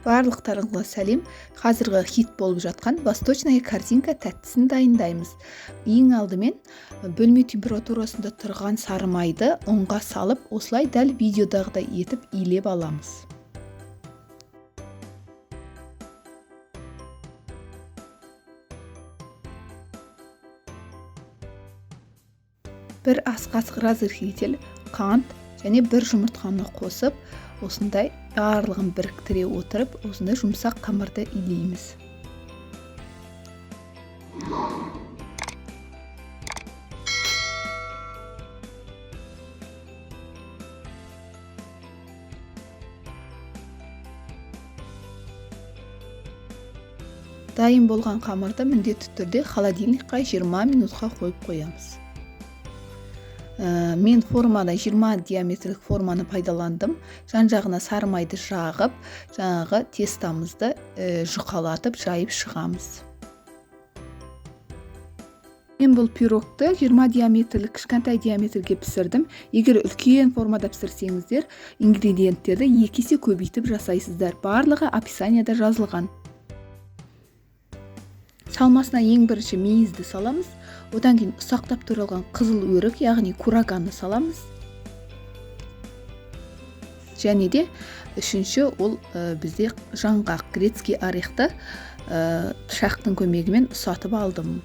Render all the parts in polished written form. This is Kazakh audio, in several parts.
Барлықтарыңызға сәлем. Қазіргі хит болып жатқан восточная корзинка тәттісін дайындаймыз. Ең алдымен бөлме температурасында тұрған сары майды ұнға салып, осылай дәл видеодағыдай етіп илеп аламыз. Бір ас қасық разрыхитель, қант және бір жұмыртқаны қосып, осындай барлығын біріктіре отырып, осындай жұмсақ қамырды илейміз. Дайын болған қамырды міндетті түрде холодильникқа 20 минутқа қойып қоямыз. Мен формада 20 диаметрлік форманы пайдаландым. Жан-жағына сары майды жағып, жаңағы тестамызды жұқалатып жайып шығамыз. Мен бұл пирогты 20 диаметрлік кішкентай диаметрге пісірдім. Егер үлкен формада пісірсеңіздер, ингредиенттерді 2 есе көбейтіп жасайсыздар. Барлығы описанияда жазылған. Салмасына ең бірінші мейізді саламыз. Одан кейін ұсақтап туралған қызыл өрік, яғни кураганны саламыз. Және де үшінші ол бізде жаңғақ, грецкий орехты пышақтың көмегімен ұсатып алдым.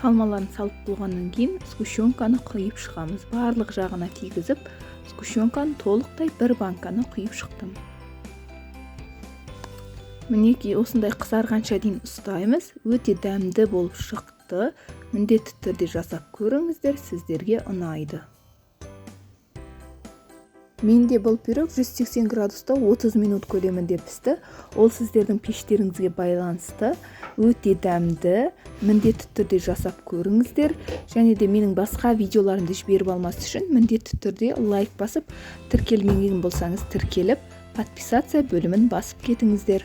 Салмаларын салып болғаннан кейін сгущенканы құйып шығамыз. Барлық жағына тигізіп, сгущенканы толықтай бір банканы құйып шықтым. Мінекей осындай қызарғанша дейін ұстаймыз. Өте дәмді болып шықты. Міндетті түрде жасап көріңіздер, сіздерге ұнайды. Менде бұл пирог 180 градуста 30 минут көлемінде пісті. Ол сіздердің пештеріңізге байланысты. Өте дәмді. Міндетті түрде жасап көріңіздер. Және де менің басқа видеоларымды жіберіп алмас үшін міндетті түрде лайк басып, тіркелмеген болсаңыз тіркеліп, подписация бөлімін басып кетіңіздер.